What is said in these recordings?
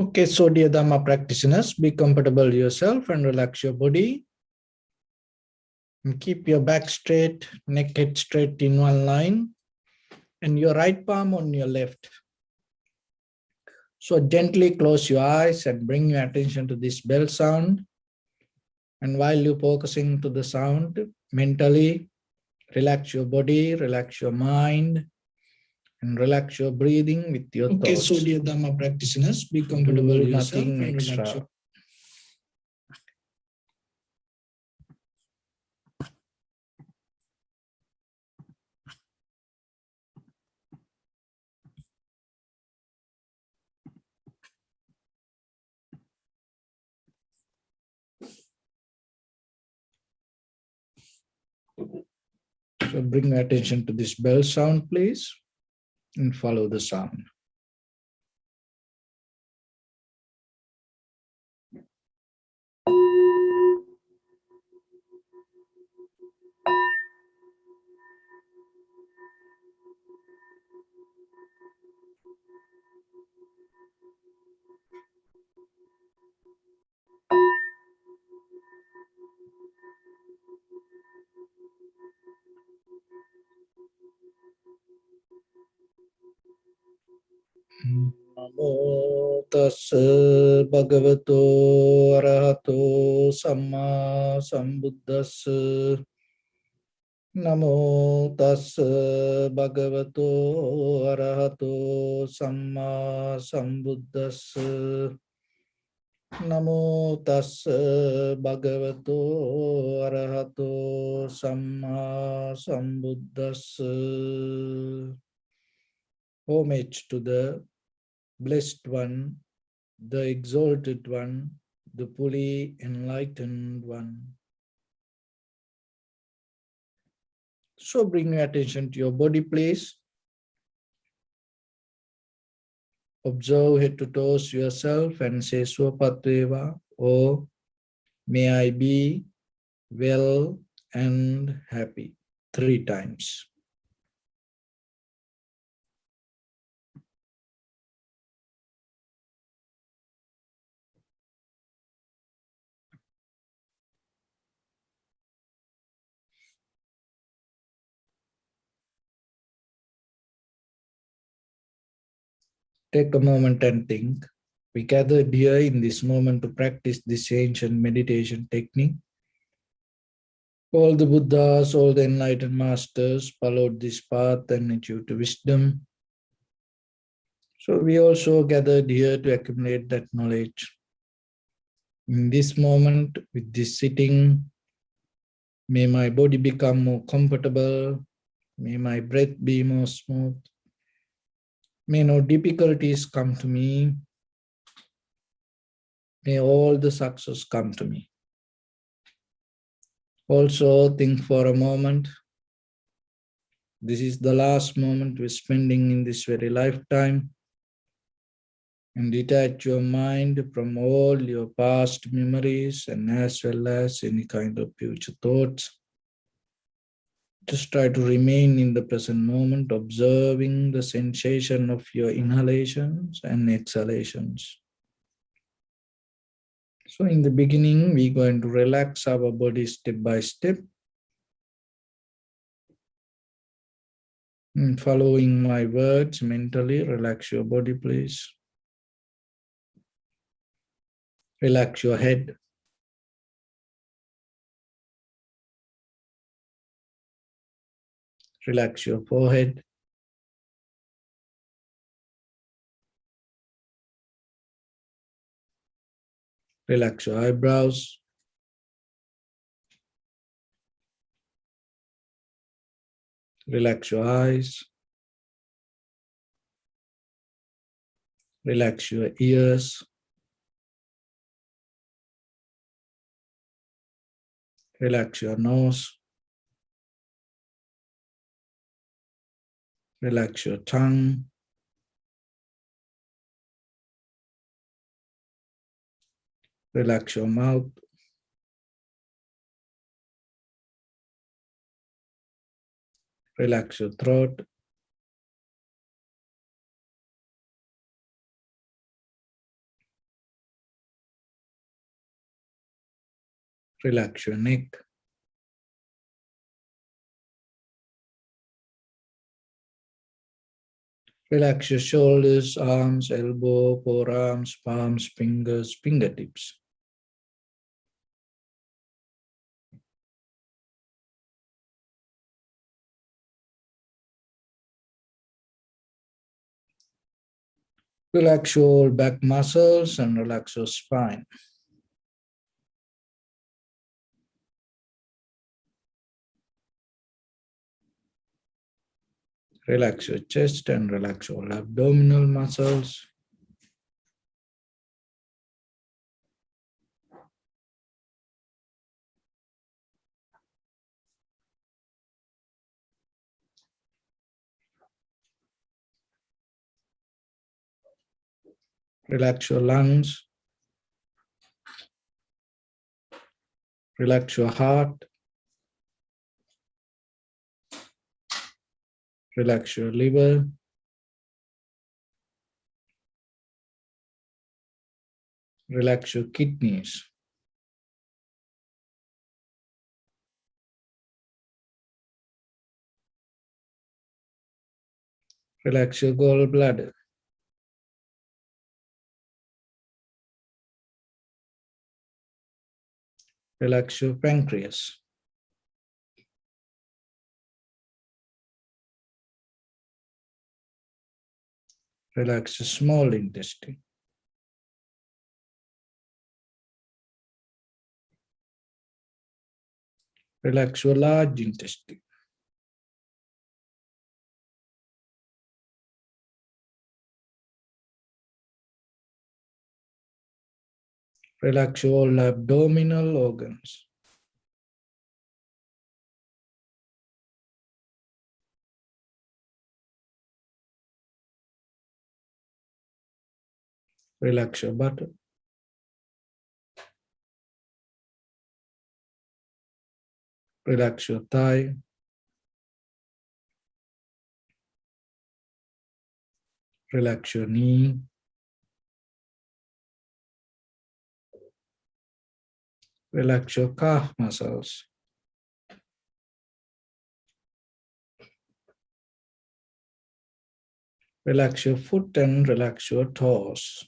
Okay, so dear Dhamma practitioners, be comfortable yourself and relax your body. And keep your back straight, neck head straight in one line, and your right palm on your left. So gently close your eyes and bring your attention to this bell sound. And while you're focusing to the sound, mentally relax your body, relax your mind, and relax your breathing with your thoughts. Okay, so dear Dhamma practitioners, be comfortable with nothing extra. So bring your attention to this bell sound, please, and follow the sound. Namo tassa bhagavato arahato samma sambuddhassa. Namo tassa bhagavato arahato samma sambuddhassa. Namo tassa bhagavato arahato samma sambuddhassa. Homage to the Blessed One, the Exalted One, the fully enlightened One. So bring your attention to your body, please. Observe head to toes yourself and say Swapatreva, or may I be well and happy 3 times. Take a moment and think. We gathered here in this moment to practice this ancient meditation technique. All the Buddhas, all the enlightened masters followed this path and achieved wisdom. So we also gathered here to accumulate that knowledge. In this moment, with this sitting, may my body become more comfortable. May my breath be more smooth. May no difficulties come to me. May all the success come to me. Also think for a moment. This is the last moment we're spending in this very lifetime. And detach your mind from all your past memories and as well as any kind of future thoughts. Just try to remain in the present moment, observing the sensation of your inhalations and exhalations. So in the beginning, we're going to relax our body step by step. And following my words mentally, relax your body, please. Relax your head. Relax your forehead. Relax your eyebrows. Relax your eyes. Relax your ears. Relax your nose. Relax your tongue. Relax your mouth. Relax your throat. Relax your neck. Relax your shoulders, arms, elbow, forearms, palms, fingers, fingertips. Relax your back muscles and relax your spine. Relax your chest and relax all abdominal muscles. Relax your lungs. Relax your heart. Relax your liver. Relax your kidneys. Relax your gallbladder. Relax your pancreas. Relax your small intestine. Relax your large intestine. Relax all abdominal organs. Relax your buttock. Relax your thigh. Relax your knee. Relax your calf muscles. Relax your foot and relax your toes.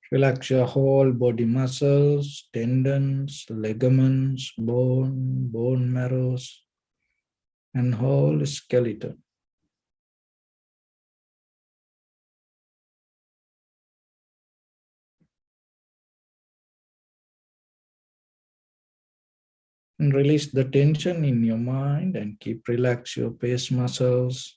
Relax your whole body muscles, tendons, ligaments, bone marrows, and whole skeleton. And release the tension in your mind and keep relax your face muscles.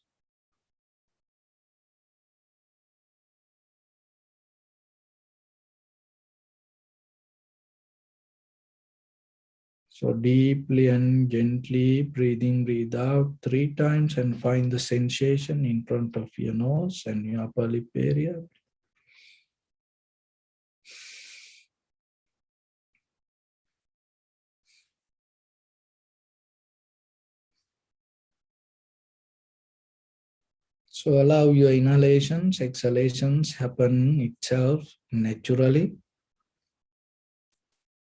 So deeply and gently breathe out 3 times and find the sensation in front of your nose and your upper lip area. So allow your inhalations, exhalations happen itself naturally.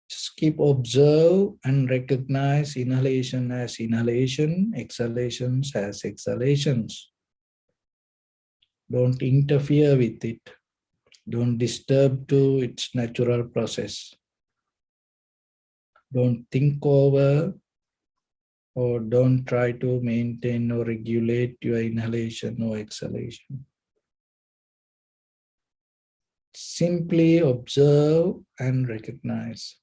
Just keep observe and recognize inhalation as inhalation, exhalations as exhalations. Don't interfere with it. Don't disturb to its natural process. Don't think over or don't try to maintain or regulate your inhalation or exhalation. Simply observe and recognize.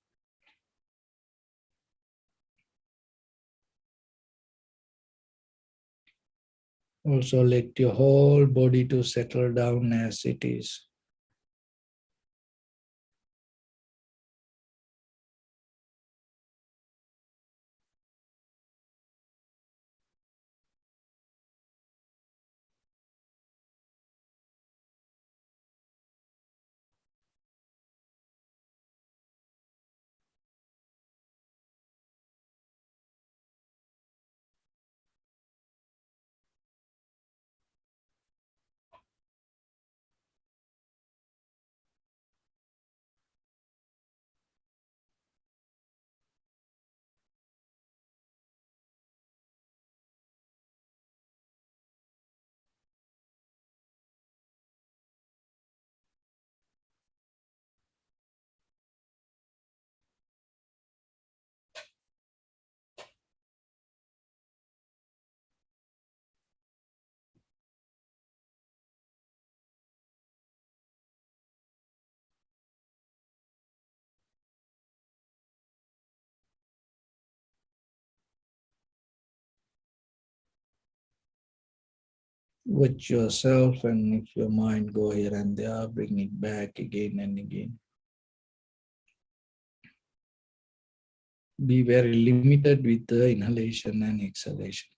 Also let your whole body to settle down as it is. Watch yourself, and if your mind go here and there, bring it back again and again. Be very limited with the inhalation and exhalation.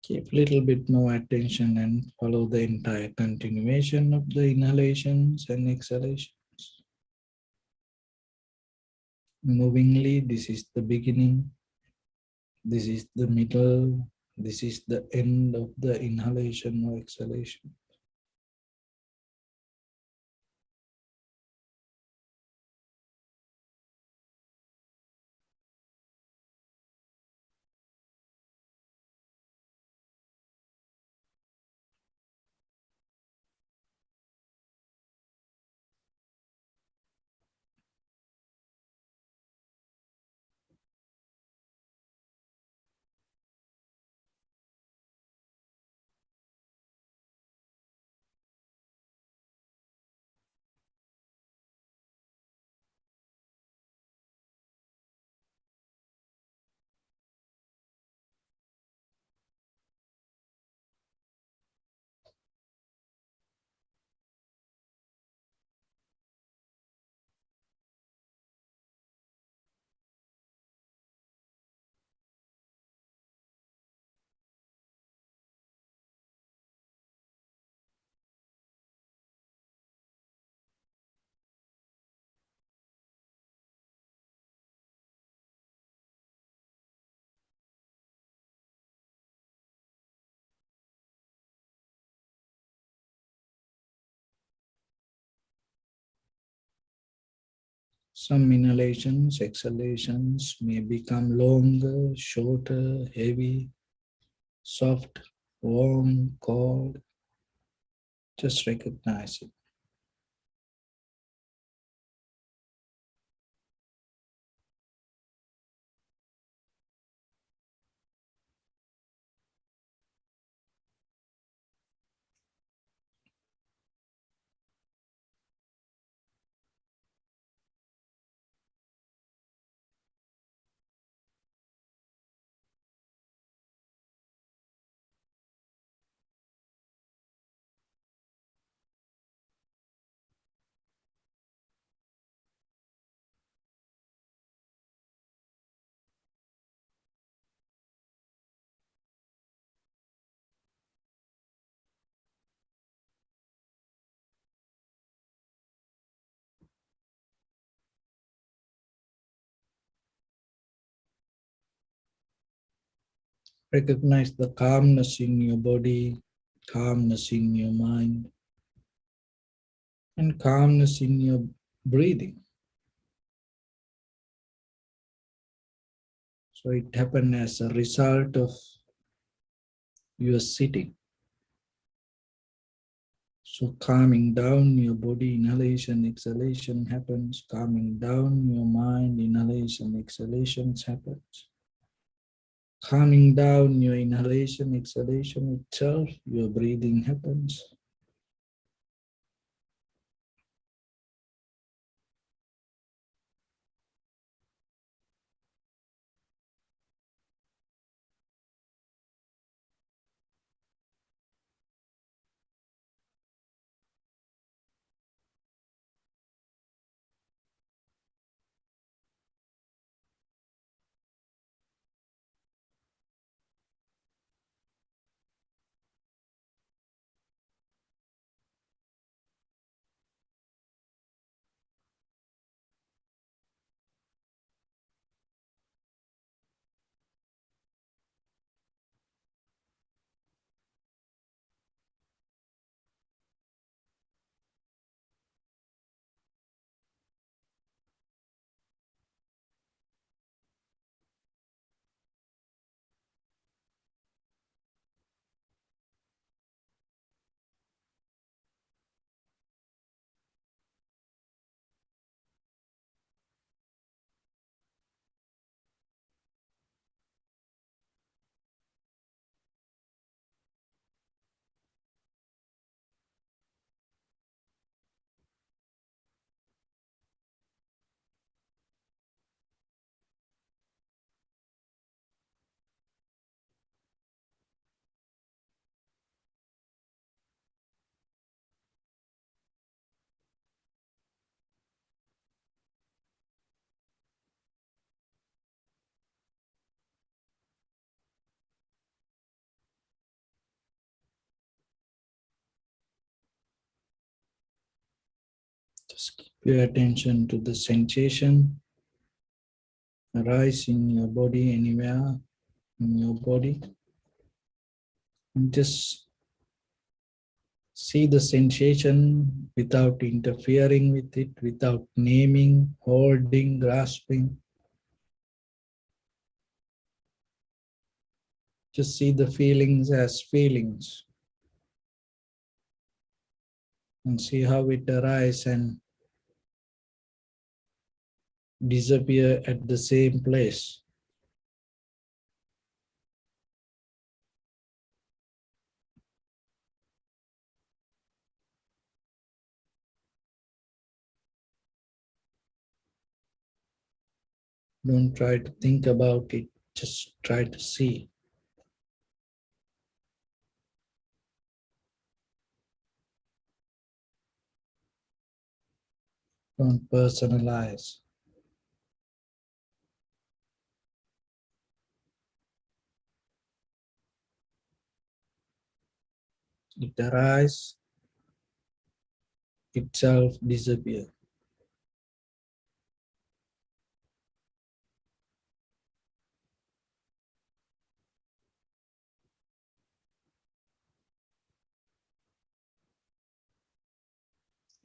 Keep little bit more attention and follow the entire continuation of the inhalations and exhalations. Movingly, this is the beginning, this is the middle, this is the end of the inhalation or exhalation. Some inhalations, exhalations may become longer, shorter, heavy, soft, warm, cold. Just recognize it. Recognize the calmness in your body, calmness in your mind, and calmness in your breathing. So it happened as a result of your sitting. So calming down your body, inhalation, exhalation happens. Calming down your mind, inhalation, exhalations happens. Calming down your inhalation, exhalation itself, your breathing happens. Just keep your attention to the sensation arise in your body, anywhere in your body. And just see the sensation without interfering with it, without naming, holding, grasping. Just see the feelings as feelings and see how it arises and disappear at the same place. Don't try to think about it, just try to see. Don't personalize. It arises, itself disappear.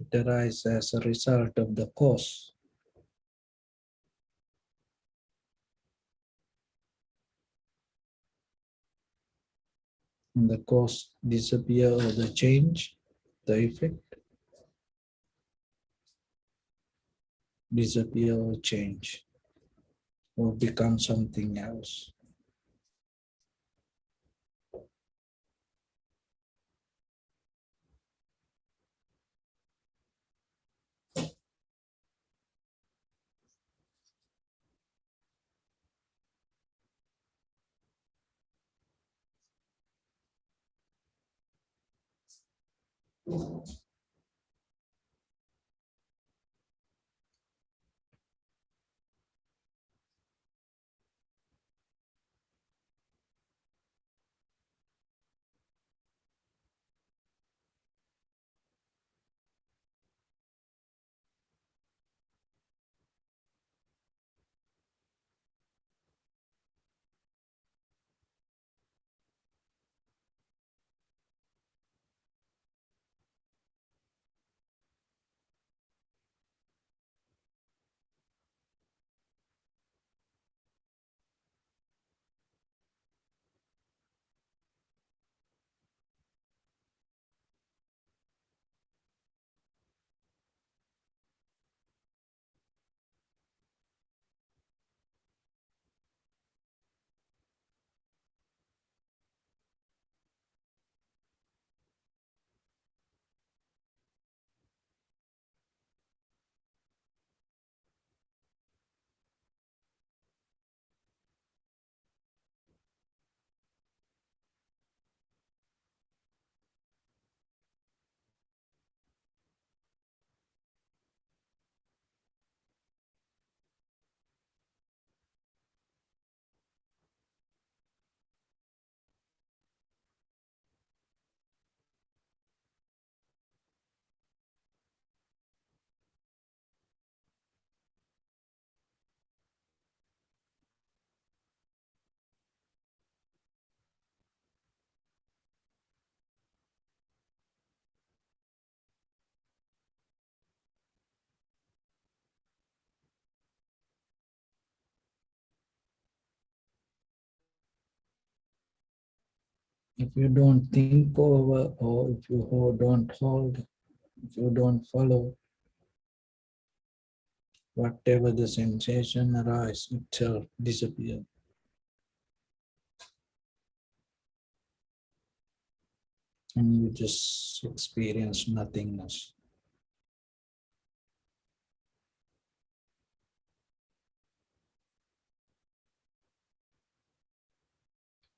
It arises as a result of the cause. And the cause disappear or the change, the effect disappear or change or become something else. If you don't think over, or if you don't hold, if you don't follow, whatever the sensation arises, itself disappear. And you just experience nothingness.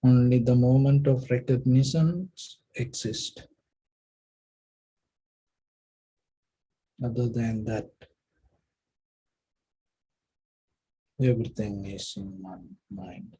Only the moment of recognition exists. Other than that, everything is in my mind.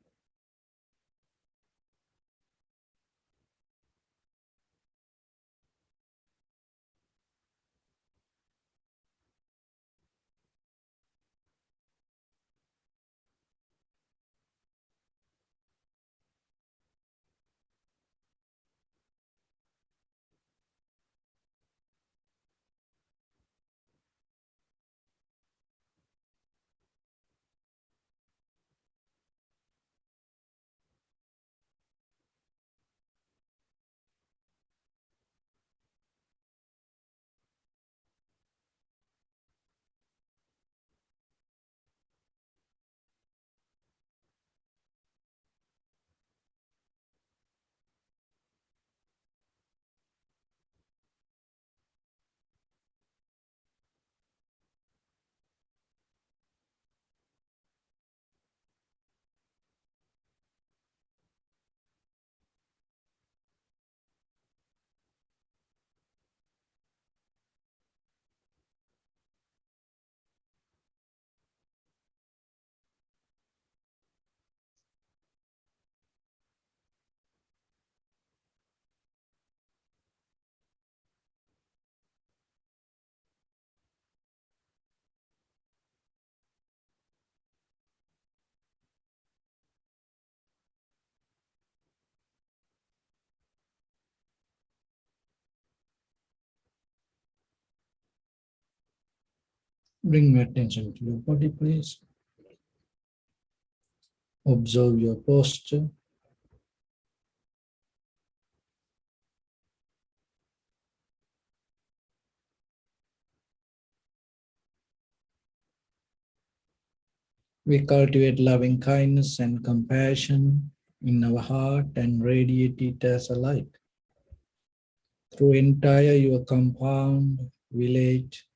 Bring your attention to your body, please. Observe your posture. We cultivate loving kindness and compassion in our heart and radiate it as a light through entire your compound, village,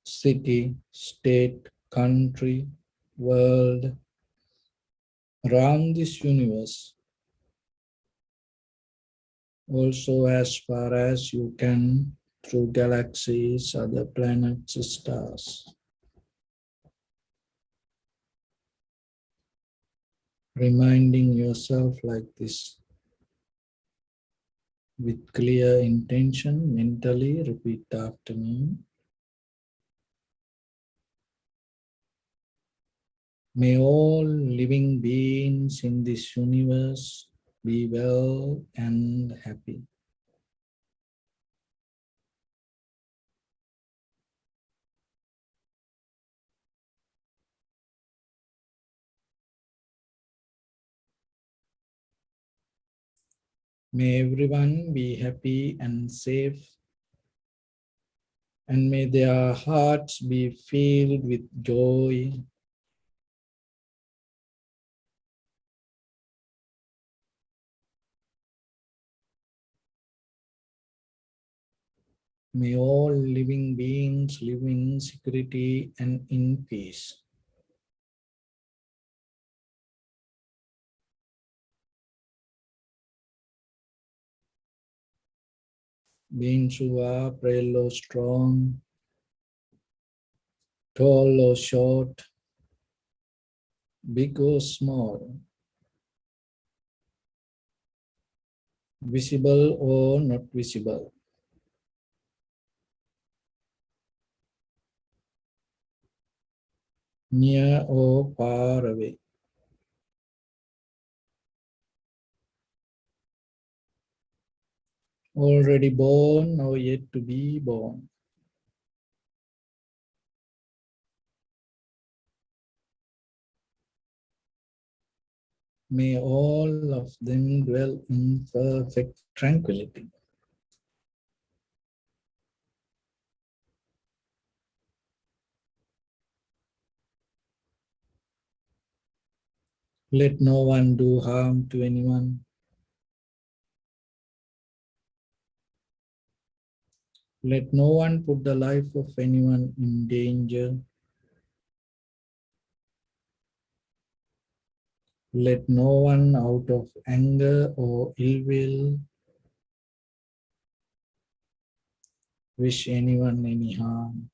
city, state, country, world, around this universe. Also as far as you can through galaxies, other planets, stars. Reminding yourself like this with clear intention, mentally repeat after me. May all living beings in this universe be well and happy. May everyone be happy and safe, and may their hearts be filled with joy. May all living beings live in security and in peace. Beings who are frail or strong, tall or short, big or small, visible or not visible, near or far away, already born or yet to be born. May all of them dwell in perfect tranquility. Let no one do harm to anyone. Let no one put the life of anyone in danger. Let no one out of anger or ill will wish anyone any harm.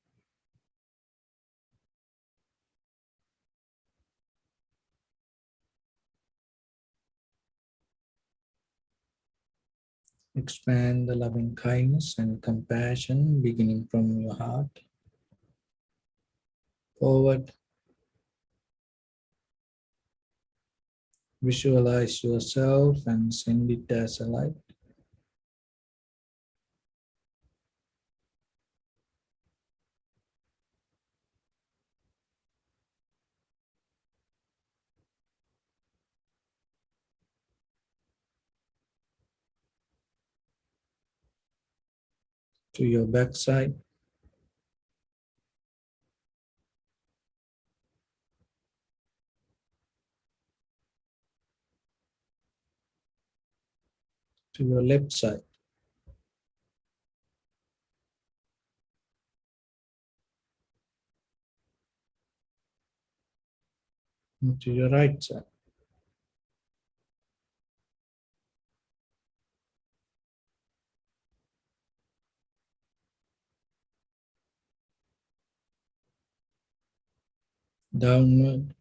Expand the loving kindness and compassion beginning from your heart forward. Visualize yourself and send it as a light. To your backside, to your left side, and to your right side. Downward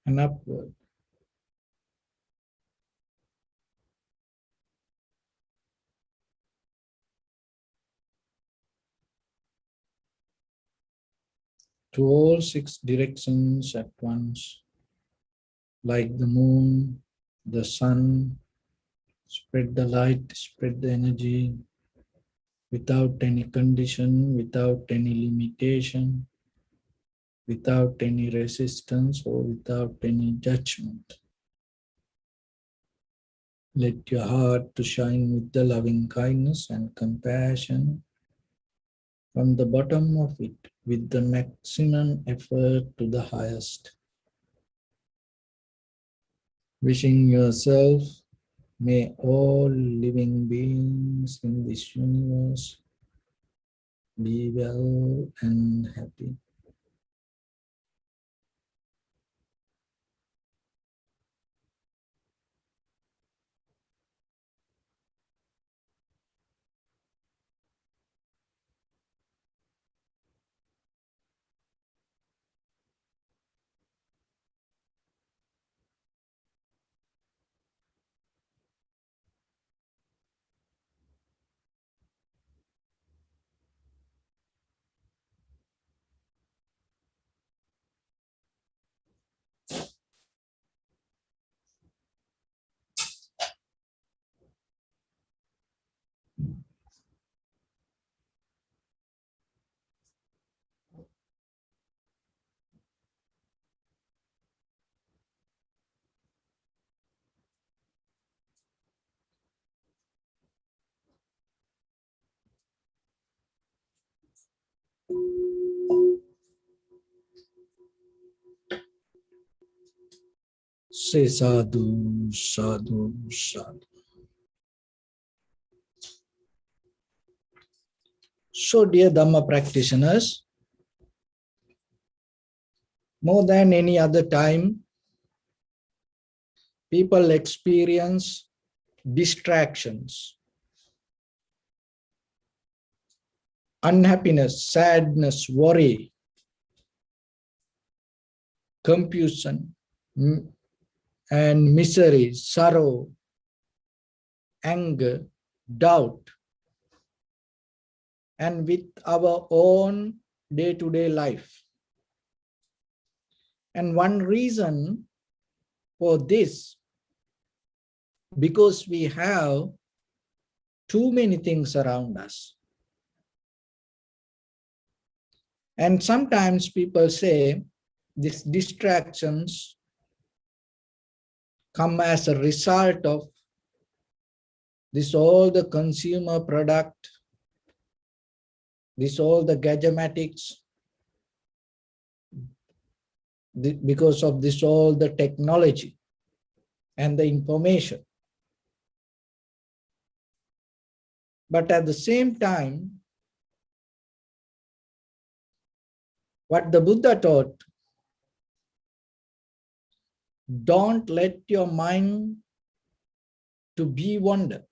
and upward. To all six directions at once, like the moon, the sun, Spread the light, spread the energy without any condition, without any limitation, without any resistance or without any judgment. Let your heart to shine with the loving kindness and compassion from the bottom of it with the maximum effort to the highest. Wishing yourself, may all living beings in this universe be well and happy. Say sadhu, sadhu, sadhu. So, dear Dhamma practitioners, more than any other time, people experience distractions, unhappiness, sadness, worry, confusion, and misery, sorrow, anger, doubt, and with our own day-to-day life. And one reason for this, because we have too many things around us. And sometimes people say these distractions come as a result of this all the consumer product, this all the gadgetics, because of this all the technology and the information. But at the same time, what the Buddha taught, don't let your mind to be wonder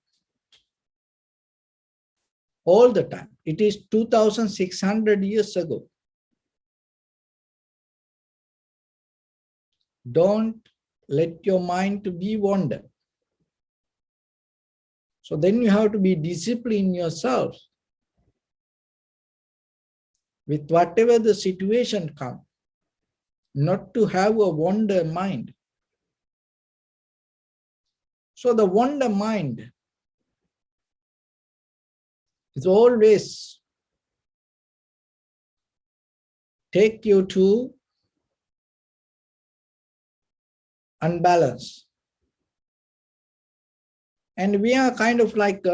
all the time. It is 2,600 years ago. Don't let your mind to be wonder. So then you have to be disciplined yourself with whatever the situation comes, not to have a wonder mind. So the wonder mind is always take you to unbalance. And we are kind of like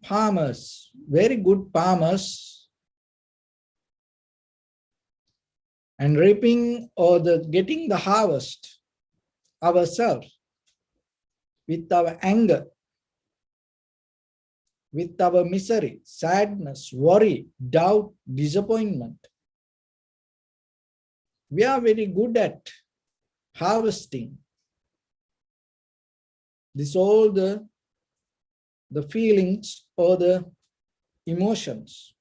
farmers, very good farmers, and reaping or getting the harvest ourselves with our anger, with our misery, sadness, worry, doubt, disappointment. We are very good at harvesting this all the feelings or the emotions.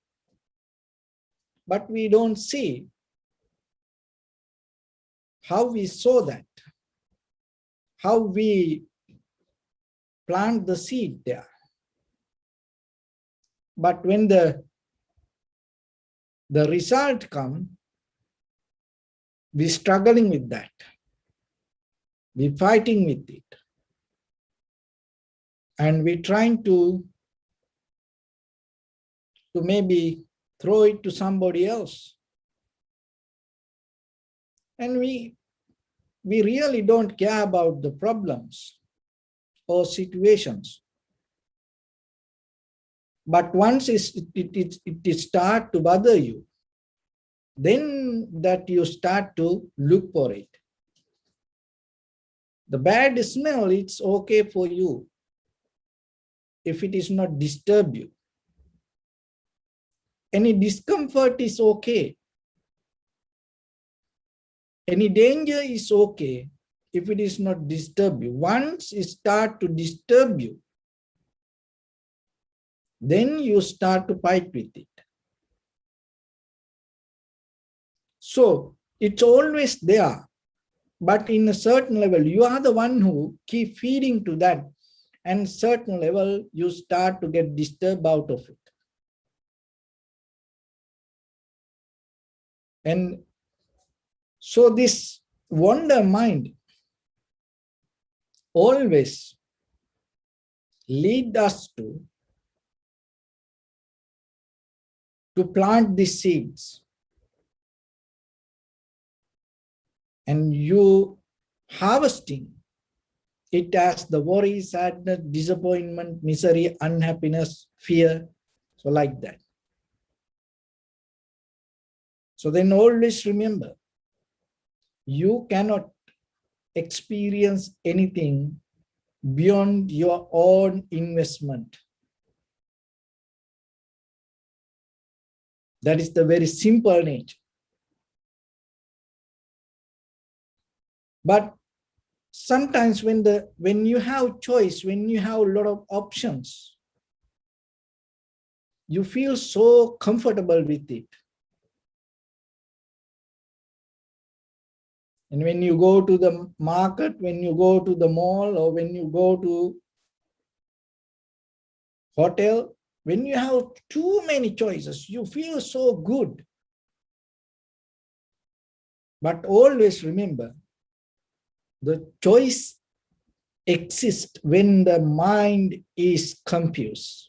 But we don't see how we sow that, how we plant the seed there. But when the result comes, we're struggling with that. We're fighting with it. and we're trying to maybe throw it to somebody else. And we really don't care about the problems or situations. But once it start to bother you, then that you start to look for it. The bad smell, it's okay for you if it is not disturb you. Any discomfort is okay. Any danger is okay if it is not disturb you. Once it start to disturb you, then you start to fight with it. So it's always there, but in a certain level, you are the one who keep feeding to that, and certain level, you start to get disturbed out of it. And so this wonder mind always lead us to plant these seeds. And you harvesting it as the worry, sadness, disappointment, misery, unhappiness, fear, so like that. So then always remember, you cannot experience anything beyond your own investment. That is the very simple nature. But sometimes when you have choice, when you have a lot of options, you feel so comfortable with it. And when you go to the market, when you go to the mall, or when you go to hotel, when you have too many choices, you feel so good. But always remember, the choice exists when the mind is confused.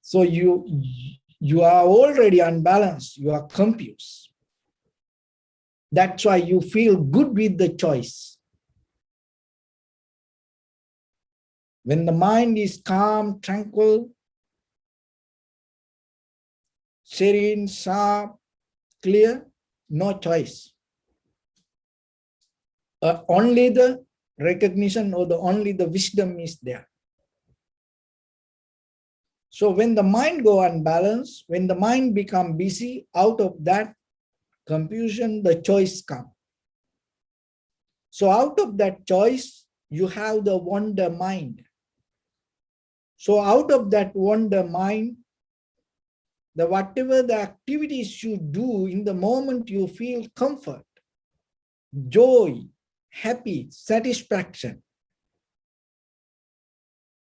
So you are already unbalanced, you are confused. That's why you feel good with the choice. When the mind is calm, tranquil, serene, sharp, clear, no choice. Only the recognition or only the wisdom is there. So when the mind go unbalanced, when the mind become busy, out of that confusion, the choice come. So out of that choice, you have the wonder mind. So out of that wonder mind, whatever the activities you do, in the moment you feel comfort, joy, happy, satisfaction.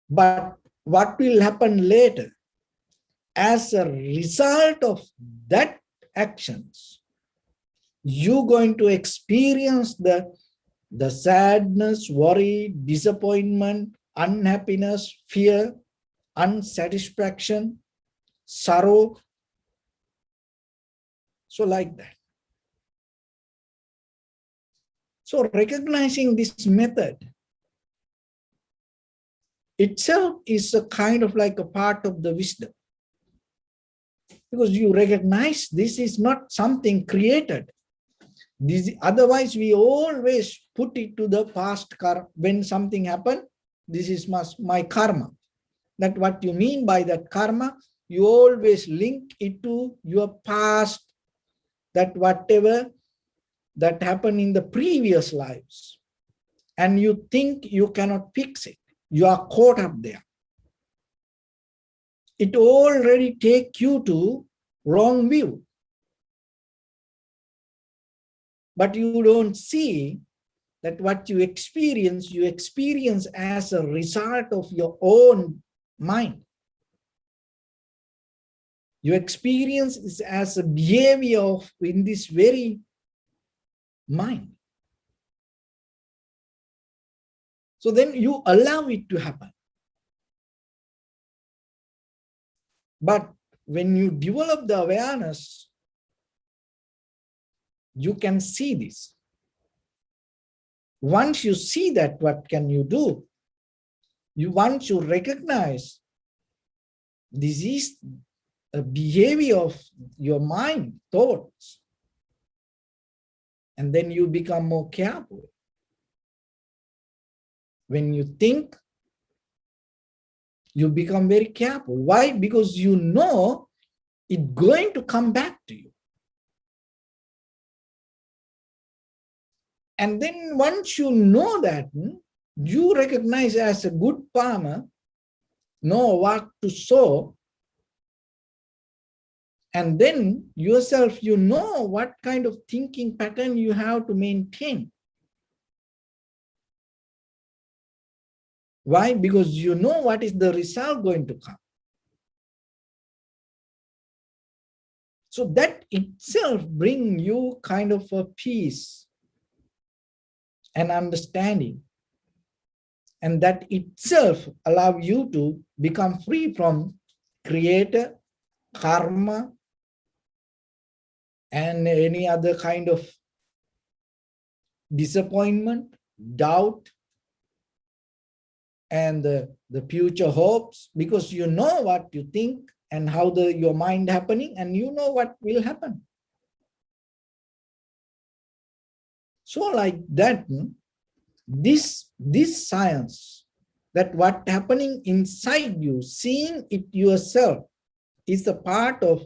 But what will happen later? As a result of that actions, you're going to experience the sadness, worry, disappointment, unhappiness, fear, unsatisfaction, sorrow. So like that. So recognizing this method itself is a kind of like a part of the wisdom. Because you recognize this is not something created. Otherwise, we always put it to the past karma. When something happened, this is my karma. That what you mean by that karma, you always link it to your past, that whatever that happened in the previous lives. And you think you cannot fix it. You are caught up there. It already takes you to wrong view. But you don't see that what you experience as a result of your own mind. You experience is as a behavior of in this very mind. So then you allow it to happen. But when you develop the awareness, you can see this. Once you see that, what can you do? Once you recognize this is a behavior of your mind, thoughts, and then you become more careful. When you think, you become very careful. Why? Because you know it's going to come back to you. And then once you know that, you recognize as a good farmer, know what to sow, and then yourself, you know what kind of thinking pattern you have to maintain. Why? Because you know what is the result going to come. So that itself brings you kind of a peace and understanding. And that itself allows you to become free from creator, karma, and any other kind of disappointment, doubt, and the future hopes, because you know what you think and how your mind happening, and you know what will happen. So like that, this science, that what happening inside you, seeing it yourself, is a part of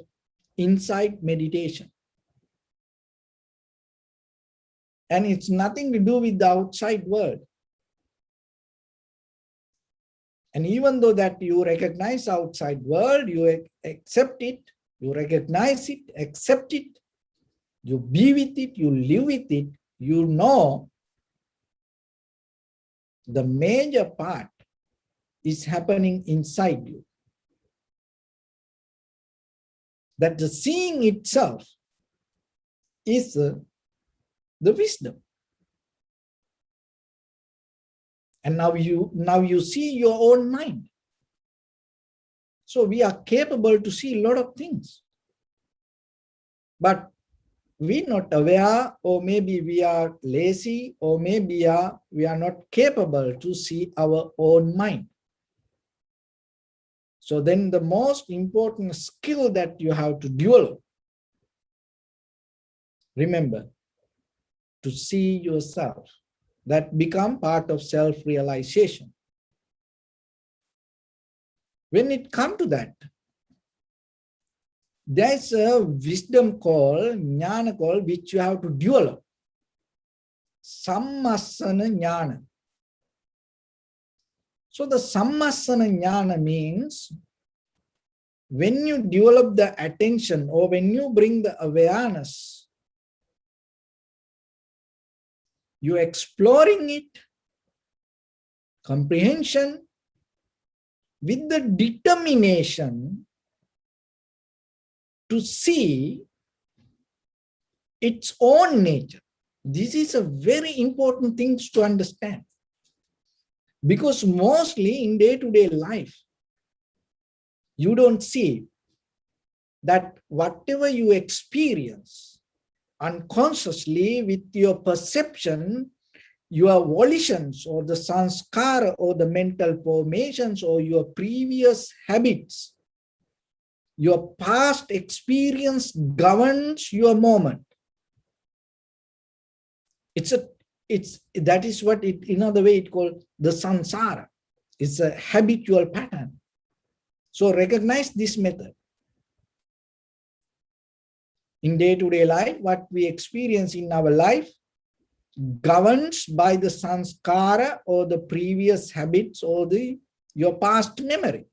inside meditation. And it's nothing to do with the outside world. And even though that you recognize outside world, you accept it, you recognize it, accept it, you be with it, you live with it, you know the major part is happening inside you. That the seeing itself is the wisdom. And now you see your own mind. So we are capable to see a lot of things. But we're not aware, or maybe we are lazy, or maybe we are not capable to see our own mind. So then the most important skill that you have to develop, remember, to see yourself. That become part of self-realization. When it comes to that, there's a wisdom called, jnana called, which you have to develop. Sammasana jnana. So the sammasana jnana means when you develop the attention, or when you bring the awareness, you're exploring it, comprehension, with the determination to see its own nature. This is a very important thing to understand. Because mostly in day-to-day life, you don't see that whatever you experience unconsciously with your perception, your volitions, or the sanskara, or the mental formations, or your previous habits, your past experience governs your moment. That is what it, in other way, it called the samsara. It's a habitual pattern. So recognize this method. In day-to-day life, what we experience in our life governs by the sanskara, or the previous habits, or your past memory.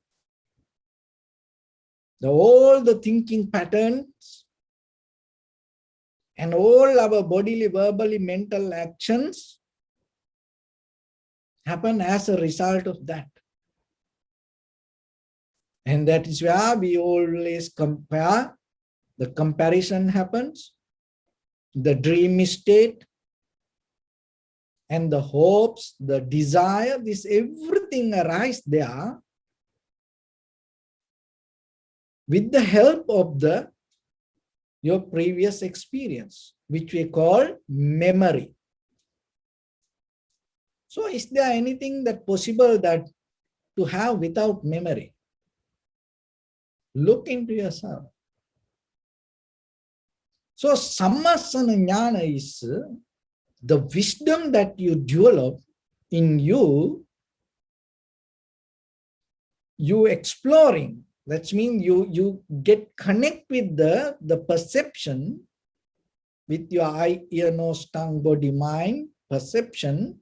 All the thinking patterns and all our bodily, verbally, mental actions happen as a result of that. And that is where we always compare. The comparison happens, the dream state, and the hopes, the desire, this everything arise there with the help of your previous experience, which we call memory. So is there anything that possible that to have without memory? Look into yourself. So sammasana jnana is the wisdom that you develop in you, you exploring. That means you get connect with the perception with your eye, ear, nose, tongue, body, mind, perception.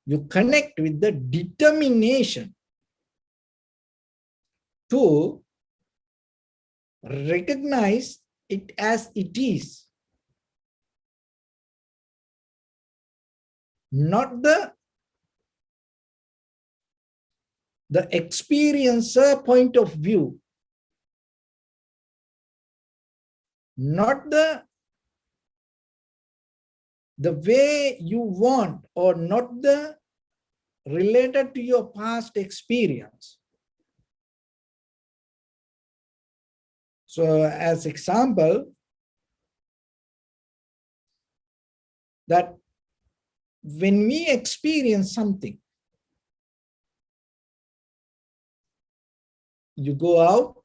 You connect with the determination to recognize it as it is, not the experiencer point of view, not the way you want, or not the related to your past experience. So as example, that when we experience something, you go out,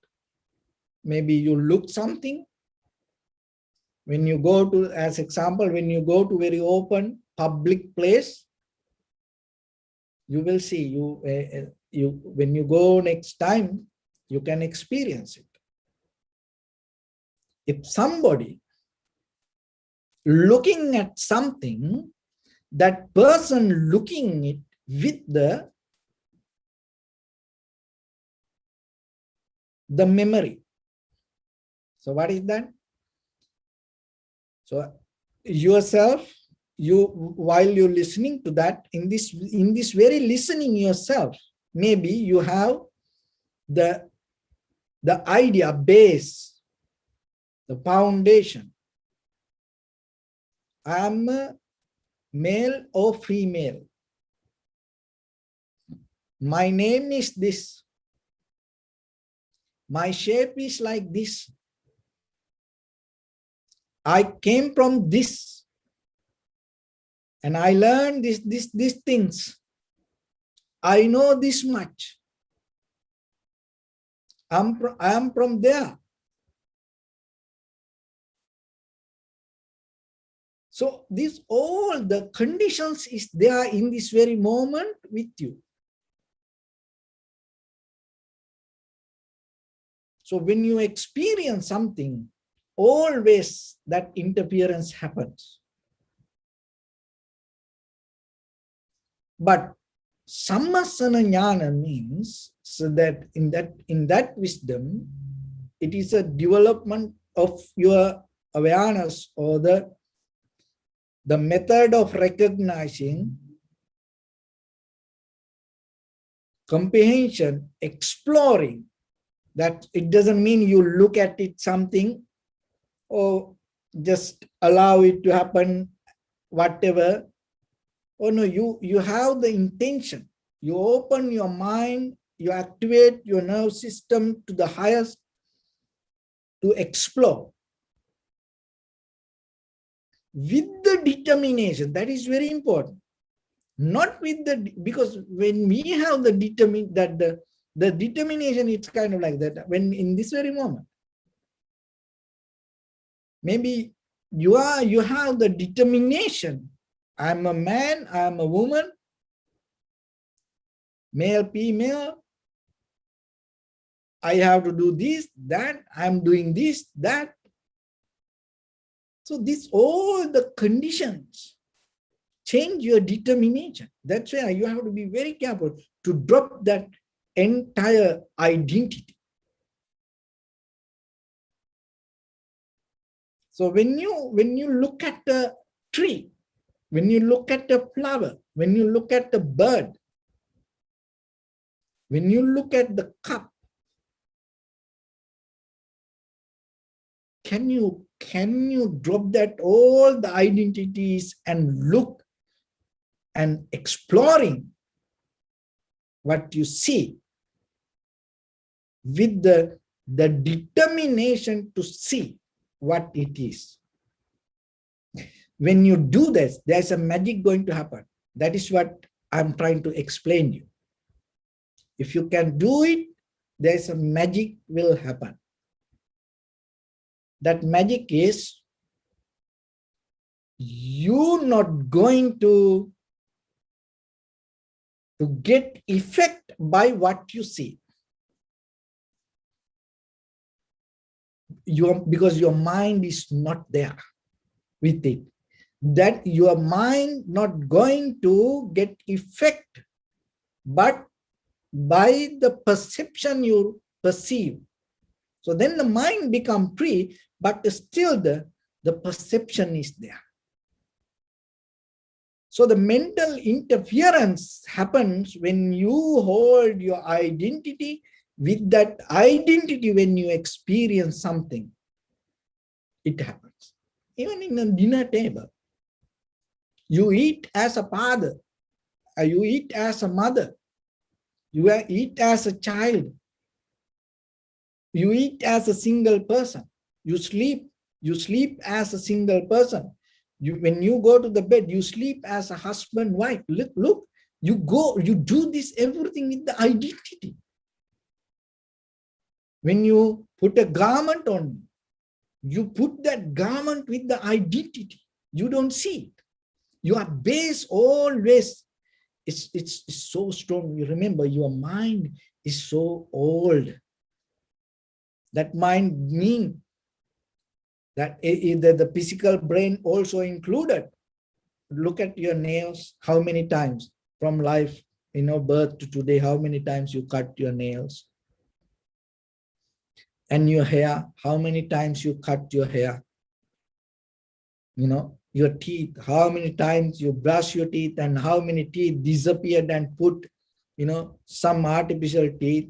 maybe you look something. When you go to, as example, when you go to very open public place, you will see, when you go next time, you can experience it. If somebody looking at something, that person looking it with the memory. So what is that? So yourself, while you're listening to that, in this very listening yourself, maybe you have the idea base, the foundation. I am a male or female. My name is this. My shape is like this. I came from this. And I learned these things. I know this much. I am from there. So this all the conditions is there in this very moment with you. So when you experience something, always that interference happens. But sammasana jnana means so that in that wisdom, it is a development of your awareness, or the method of recognizing, comprehension, exploring. That it doesn't mean you look at it something or just allow it to happen, whatever. Oh no, you have the intention. You open your mind, you activate your nerve system to the highest to explore. With the determination, that is very important. Not with because when we have the determination, it's kind of like that. When in this very moment, maybe you have the determination. I'm a man, I'm a woman, male, female. I have to do this, that, I'm doing this, that. So this all the conditions change your determination. That's why you have to be very careful to drop that entire identity. So when you look at the tree, when you look at the flower, when you look at the bird, when you look at the cup, can you drop that all the identities and look and exploring what you see with the determination to see what it is. When you do this, there's a magic going to happen. That is what I'm trying to explain you. If you can do it, there's a magic will happen. That magic is you're not going to get effect by what you see. Because your mind is not there with it. That your mind not going to get effect, but by the perception you perceive. So then the mind become free, but still the perception is there. So the mental interference happens when you hold your identity. With that identity, when you experience something, it happens. Even in a dinner table, you eat as a father, you eat as a mother, you eat as a child, you eat as a single person, you sleep as a single person. When you go to the bed, you sleep as a husband, wife. Look, you do this everything with the identity. When you put a garment on, you put that garment with the identity. You don't see it. Your base always, it's so strong. You remember, your mind is so old. That mind means that either the physical brain also included. Look at your nails, how many times from life, birth to today, how many times you cut your nails. And your hair, how many times you cut your hair. Your teeth, how many times you brush your teeth, and how many teeth disappeared and put, some artificial teeth.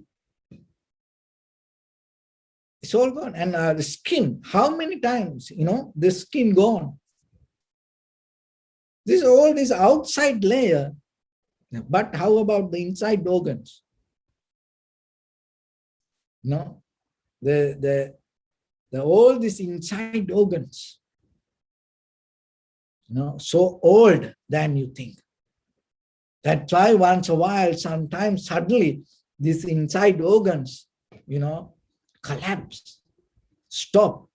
It's all gone. And the skin, how many times, the skin gone. This all this outside layer. But how about the inside organs? The all these inside organs, so old than you think. That's why once a while, sometimes suddenly these inside organs, collapse, stop.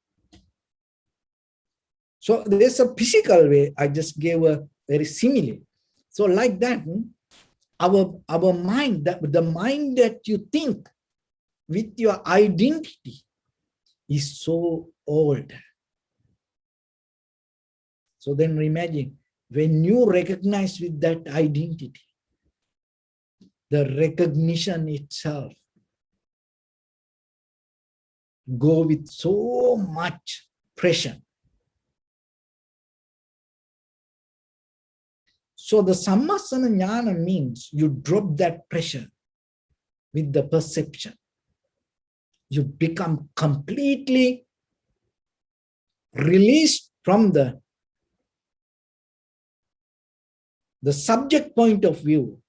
So there's a physical way. I just gave a very simile. So like that, our mind, the mind that you think with your identity is so old. So then imagine, when you recognize with that identity, the recognition itself go with so much pressure. So the sammasana jnana means you drop that pressure with the perception. You become completely released from the subject point of view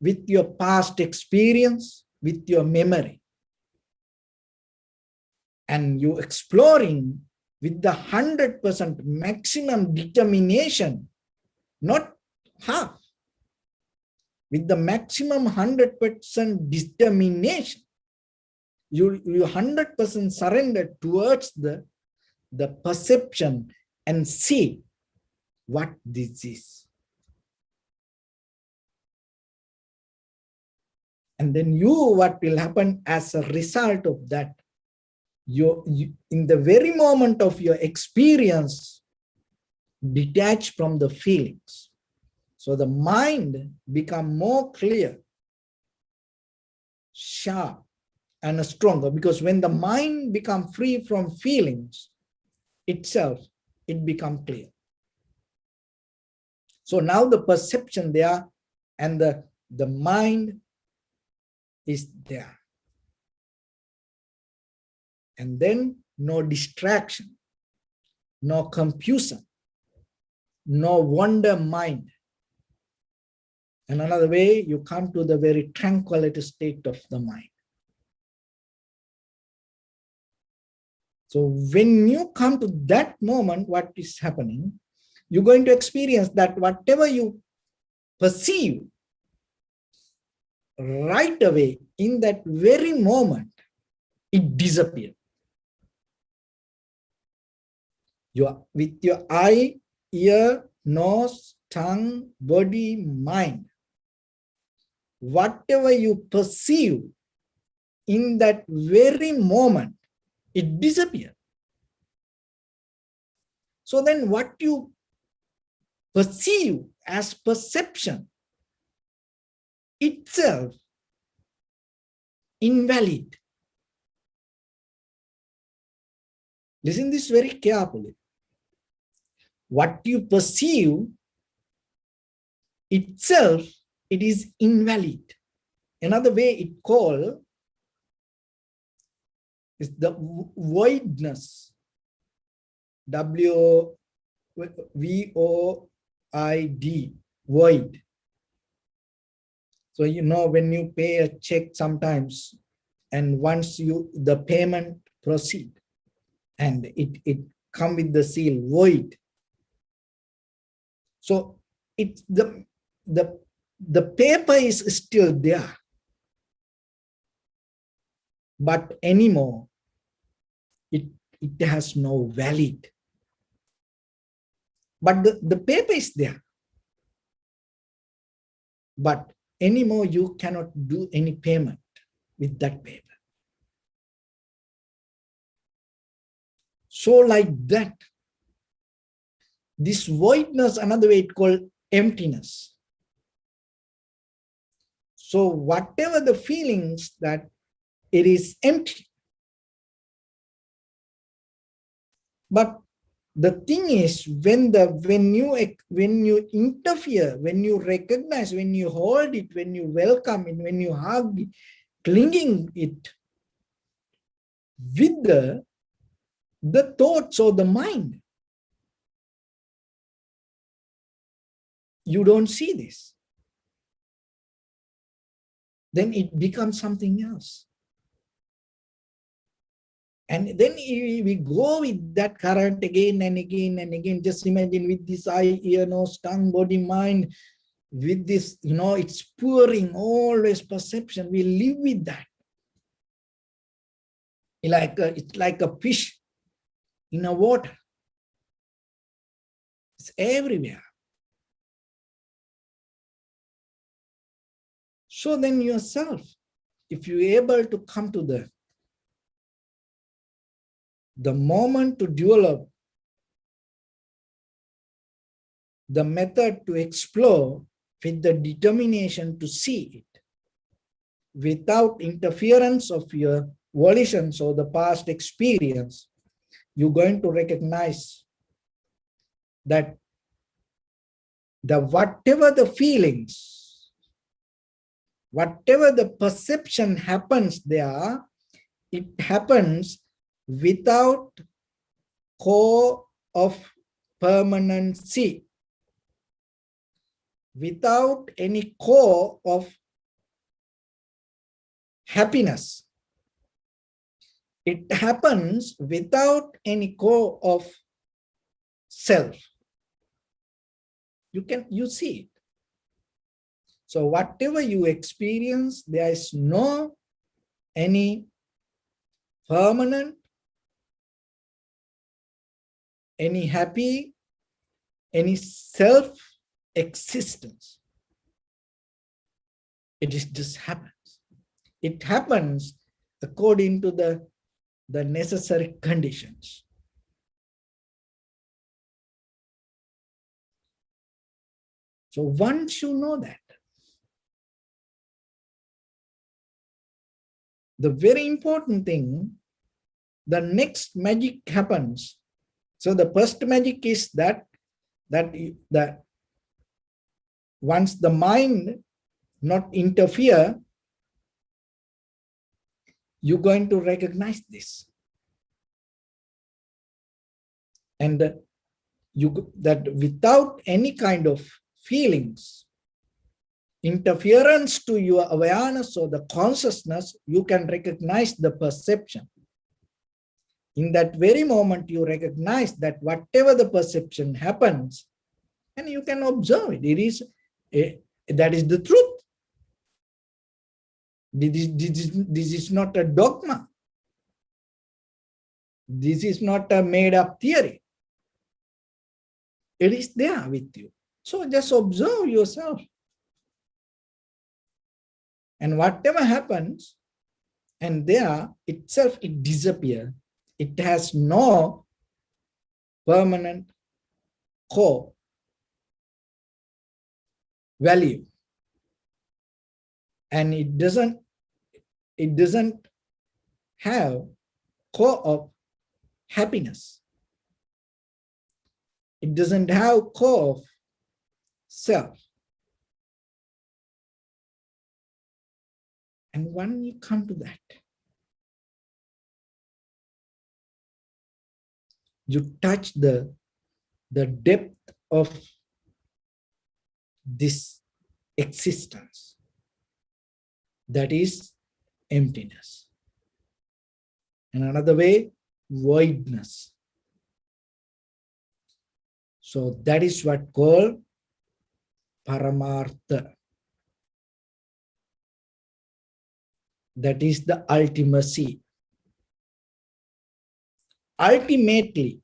with your past experience, with your memory. And you exploring with the 100% maximum determination, not half, with the maximum 100% determination. You 100% surrender towards the perception and see what this is. And then what will happen as a result of that? You in the very moment of your experience, detach from the feelings. So the mind become more clear, sharp, and stronger, because when the mind become free from feelings itself, it become clear. So now the perception there and the mind is there. And then no distraction, no confusion, no wonder mind. And another way, you come to the very tranquility state of the mind. So when you come to that moment, what is happening, you're going to experience that whatever you perceive right away in that very moment, it disappears. With your eye, ear, nose, tongue, body, mind, whatever you perceive in that very moment, it disappears. So then what you perceive as perception itself invalid. Listen this very carefully. What you perceive itself, it is invalid. Another way it called is the voidness. W-V-O-I-D, void. So you know when you pay a check sometimes, and once the payment proceed, and it come with the seal void. So it's the paper is still there, but anymore it has no valid. But the paper is there, but anymore you cannot do any payment with that paper. So like that, this voidness, another way it called emptiness. So whatever the feelings that it is empty. But the thing is, when you interfere, when you recognize, when you hold it, when you welcome it, when you hug it, clinging it with the thoughts or the mind, you don't see this. Then it becomes something else. And then we go with that current again and again and again. Just imagine with this eye, ear, nose, tongue, body, mind, with this, it's pouring always perception. We live with that. It's like a fish in a water. It's everywhere. So then yourself, if you're able to come to the moment to develop the method to explore with the determination to see it without interference of your volitions or the past experience, you're going to recognize that whatever the feelings, whatever the perception happens there, it happens without core of permanency, without any core of happiness. It happens without any core of self. You see it. So whatever you experience, there is no any permanent, any happy, any self-existence. It just happens. It happens according to the necessary conditions. So once you know that, the very important thing, the next magic happens. So the first magic is that once the mind not interfere, you're going to recognize this. And that without any kind of feelings, interference to your awareness or the consciousness, you can recognize the perception. In that very moment, you recognize that whatever the perception happens, and you can observe it. That is the truth. This is not a dogma. This is not a made-up theory. It is there with you. So just observe yourself. And whatever happens, and there itself, it disappears. It has no permanent core value. And it doesn't have core of happiness. It doesn't have core of self. And when you come to that, you touch the depth of this existence. That is emptiness. In another way, voidness. So that is what called Paramartha. That is the ultimacy. Ultimately,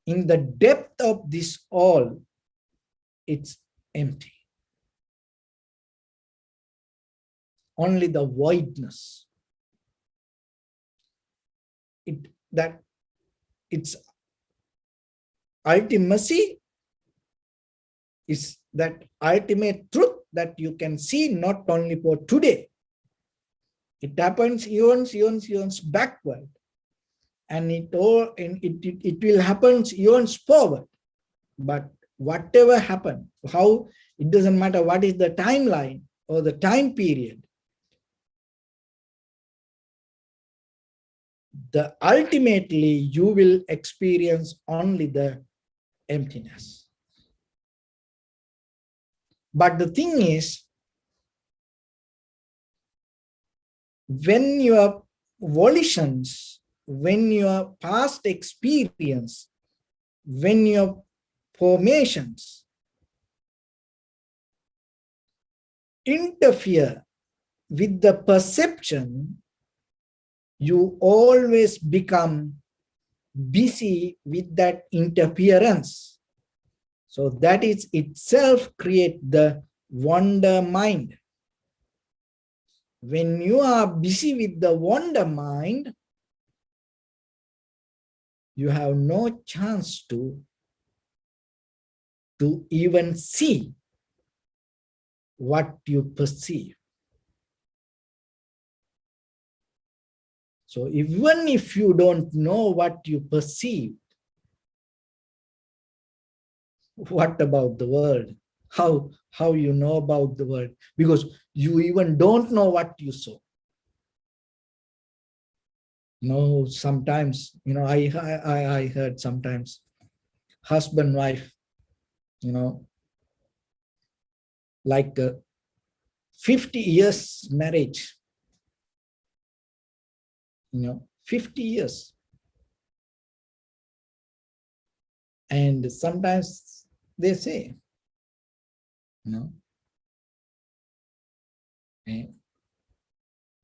in the depth of this all, it's empty. Only the voidness. Its ultimacy is that ultimate truth that you can see not only for today. It happens eons backward. And it will happen eons forward. But whatever happens, how, it doesn't matter what is the timeline or the time period. Ultimately, you will experience only the emptiness. But the thing is, when your volitions, when your past experience, when your formations interfere with the perception, you always become busy with that interference. So that is itself create the wonder mind. When you are busy with the wonder mind, you have no chance to even see what you perceive. So even if you don't know what you perceive, what about the world? How you know about the world? Because you even don't know what you saw. Sometimes, I heard sometimes husband, wife, like 50 years marriage, 50 years. And sometimes they say,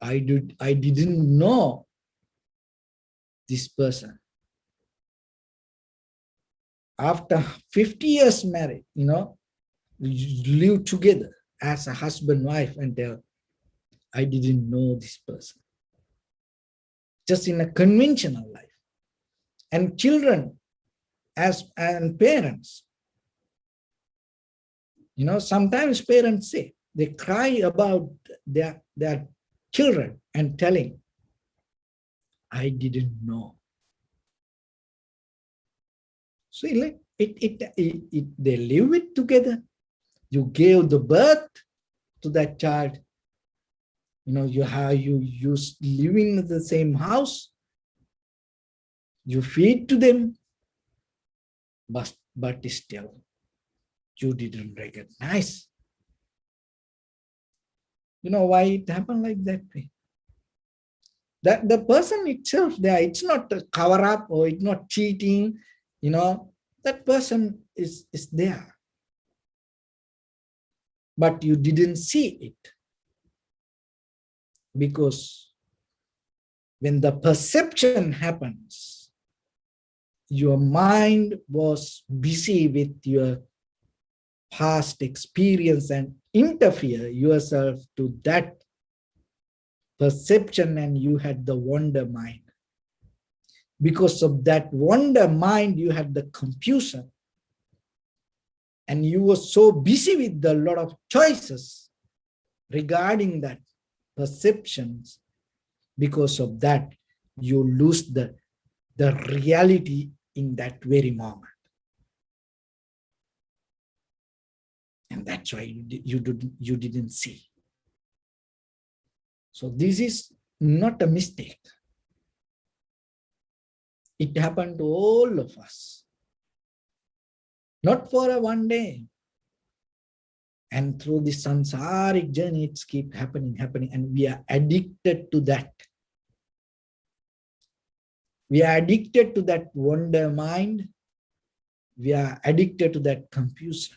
I didn't know this person. After 50 years married, you live together as a husband, wife, and tell, I didn't know this person. Just in a conventional life. And children and parents, sometimes parents say, they cry about their children and telling, I didn't know. So they live it together. You gave the birth to that child. You living in the same house. You feed to them. But still, you didn't recognize You know why it happened like that way? That the person itself there, it's not a cover up or it's not cheating, that person is there. But you didn't see it because when the perception happens, your mind was busy with your past experience and interfere yourself to that perception, and you had the wonder mind. Because of that wonder mind, you had the confusion. And you were so busy with a lot of choices regarding that perceptions. Because of that, you lose the reality in that very moment. And that's why you didn't see. So this is not a mistake. It happened to all of us. Not for a one day. And through the samsaric journey, it's keep happening. And we are addicted to that. We are addicted to that wonder mind. We are addicted to that confusion.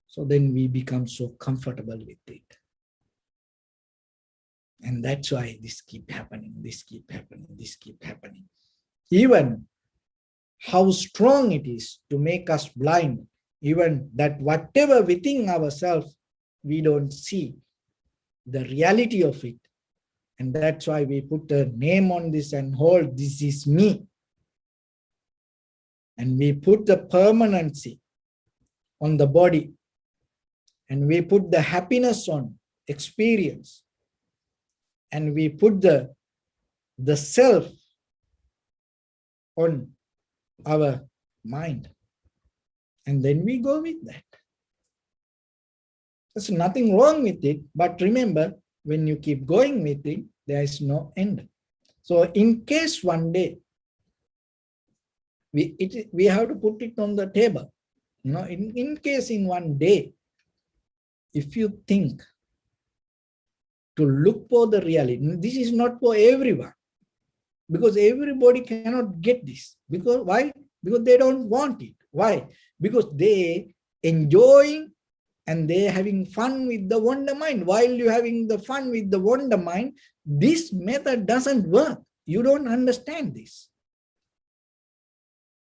So then we become so comfortable with it. And that's why this keep happening. Even how strong it is to make us blind, even that whatever within ourselves, we don't see the reality of it. And that's why we put a name on this and hold, this is me. And we put the permanency on the body. And we put the happiness on experience. And we put the self on our mind. And then we go with that. There's nothing wrong with it. But remember, when you keep going with it, there is no end. So in case one day, we have to put it on the table. In case in one day, if you think to look for the reality, this is not for everyone. Because everybody cannot get this. Because why? Because they don't want it. Why? Because they enjoying and they having fun with the wonder mind. While you're having the fun with the wonder mind, this method doesn't work. You don't understand this.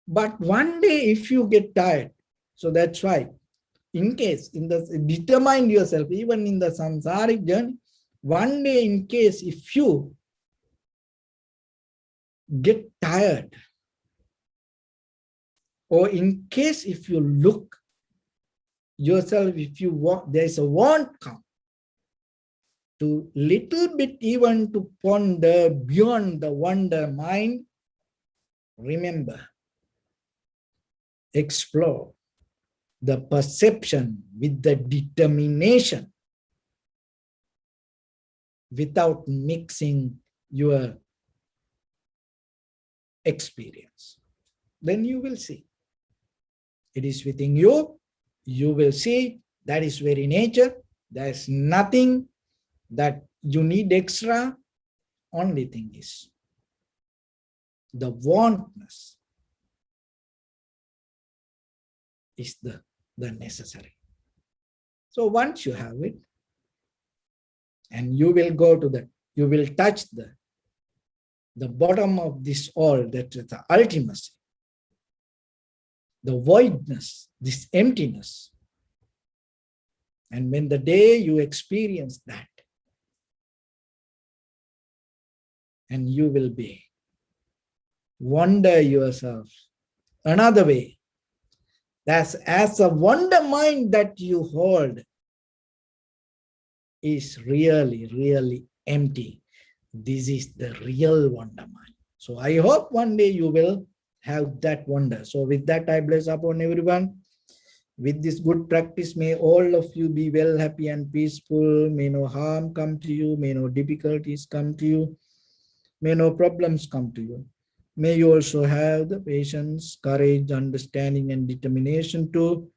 But one day if you get tired, so that's why, in case, determine yourself, even in the samsaric journey, one day in case if you get tired, or in case if you look yourself, if you want, there's a want come to little bit even to ponder beyond the wonder mind, remember, explore the perception with the determination without mixing your experience. Then you will see. It is within you. You will see that is very nature. There is nothing that you need extra. Only thing is the wantness is the necessary. So once you have it, and you will go to that, you will touch the bottom of this all, that is the ultimacy, the voidness, this emptiness. And when the day you experience that, and you will be wonder yourself another way. That's as a wonder mind that you hold is really, really empty. This is the real wonder mind. So I hope one day you will have that wonder. So with that, I bless upon everyone. With this good practice, may all of you be well, happy and peaceful. May no harm come to you. May no difficulties come to you. May no problems come to you. May you also have the patience, courage, understanding, and determination to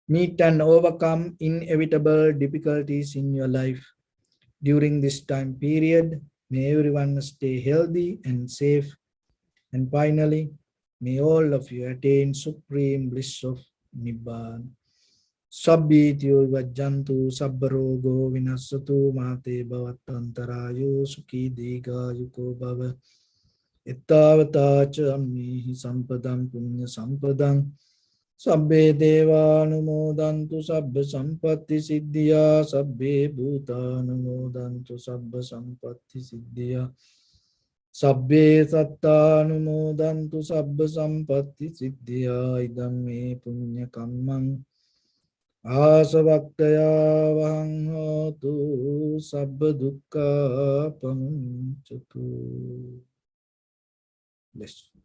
meet and overcome inevitable difficulties in your life. During this time period, may everyone stay healthy and safe. And finally, may all of you attain supreme bliss of Nibbana. Sabbityo vajjantu sabbarogo vinasatu mate bhavatantarayo sukhi diga yuko bhava. Ittavata cha ammihi sampadam punya sampadam. Sabbe devanumodantu sabba sampatti siddhya. Sabbe bhutanumodantu sabba sampatti siddhya. Sabbe sattanumodantu sabba sampatti siddhya. Idam me punya kammang asavaktaya vahang hotu sabba dukkha pamuncatu. Bless.